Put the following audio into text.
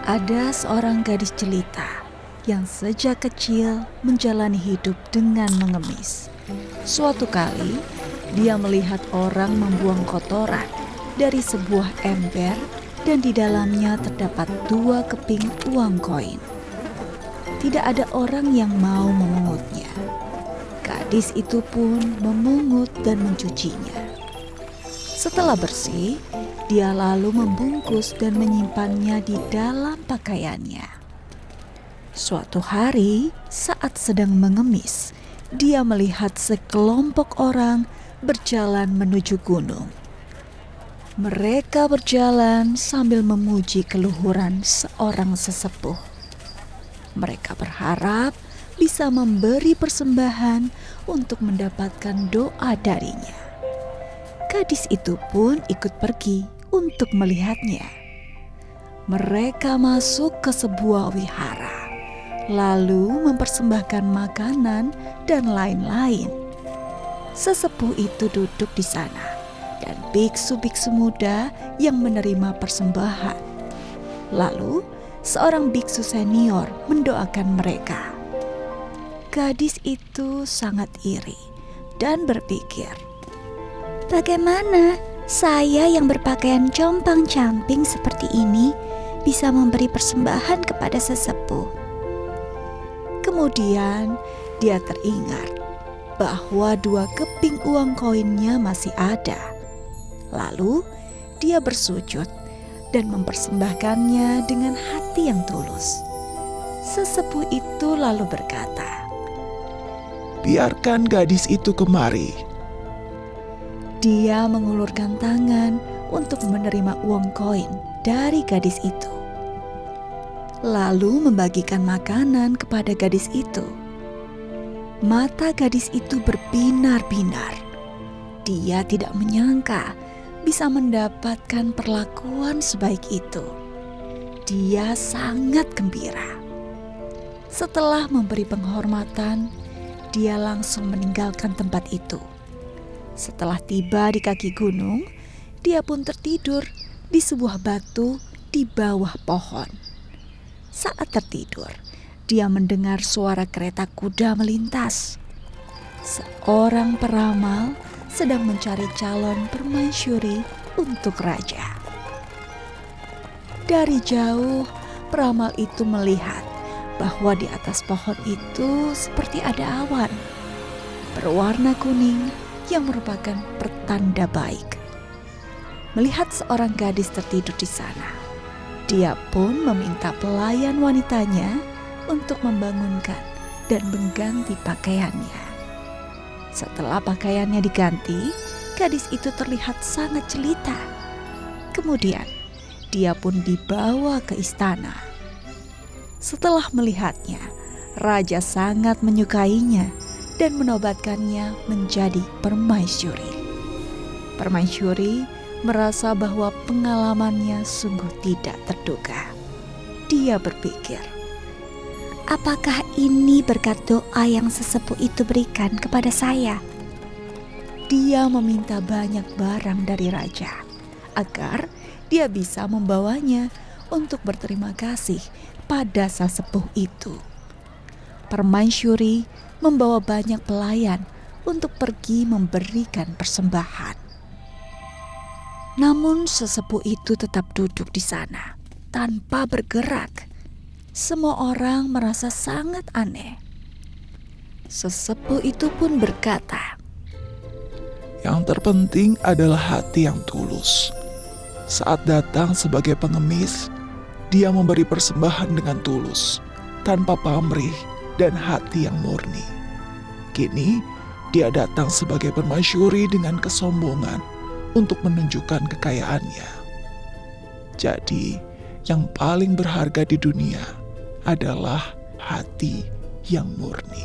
Ada seorang gadis jelita yang sejak kecil menjalani hidup dengan mengemis. Suatu kali, dia melihat orang membuang kotoran dari sebuah ember dan di dalamnya terdapat 2 keping uang koin. Tidak ada orang yang mau memungutnya. Gadis itu pun memungut dan mencucinya. Setelah bersih, dia lalu membungkus dan menyimpannya di dalam pakaiannya. Suatu hari, saat sedang mengemis, dia melihat sekelompok orang berjalan menuju gunung. Mereka berjalan sambil memuji keluhuran seorang sesepuh. Mereka berharap bisa memberi persembahan untuk mendapatkan doa darinya. Gadis itu pun ikut pergi untuk melihatnya. Mereka masuk ke sebuah wihara, lalu mempersembahkan makanan dan lain-lain. Sesepuh itu duduk di sana, dan biksu-biksu muda yang menerima persembahan. Lalu, seorang biksu senior mendoakan mereka. Gadis itu sangat iri dan berpikir, bagaimana saya yang berpakaian compang-camping seperti ini bisa memberi persembahan kepada sesepuh? Kemudian dia teringat bahwa 2 keping uang koinnya masih ada. Lalu dia bersujud dan mempersembahkannya dengan hati yang tulus. Sesepuh itu lalu berkata, "Biarkan gadis itu kemari." Dia mengulurkan tangan untuk menerima uang koin dari gadis itu, lalu membagikan makanan kepada gadis itu. Mata gadis itu berbinar-binar. Dia tidak menyangka bisa mendapatkan perlakuan sebaik itu. Dia sangat gembira. Setelah memberi penghormatan, dia langsung meninggalkan tempat itu. Setelah tiba di kaki gunung, dia pun tertidur di sebuah batu di bawah pohon. Saat tertidur, dia mendengar suara kereta kuda melintas. Seorang peramal sedang mencari calon permaisuri untuk raja. Dari jauh, peramal itu melihat bahwa di atas pohon itu seperti ada awan berwarna kuning yang merupakan pertanda baik. Melihat seorang gadis tertidur di sana, dia pun meminta pelayan wanitanya untuk membangunkan dan mengganti pakaiannya. Setelah pakaiannya diganti, gadis itu terlihat sangat jelita. Kemudian, dia pun dibawa ke istana. Setelah melihatnya, raja sangat menyukainya dan menobatkannya menjadi permaisuri. Permaisuri merasa bahwa pengalamannya sungguh tidak terduga. Dia berpikir, apakah ini berkat doa yang sesepuh itu berikan kepada saya? Dia meminta banyak barang dari raja agar dia bisa membawanya untuk berterima kasih pada sesepuh itu. Permaisuri membawa banyak pelayan untuk pergi memberikan persembahan. Namun sesepuh itu tetap duduk di sana tanpa bergerak. Semua orang merasa sangat aneh. Sesepuh itu pun berkata, Yang terpenting adalah hati yang tulus. Saat datang sebagai pengemis, dia memberi persembahan dengan tulus, tanpa pamrih dan hati yang murni. Kini, dia datang sebagai permaisuri dengan kesombongan untuk menunjukkan kekayaannya. Jadi, yang paling berharga di dunia adalah hati yang murni.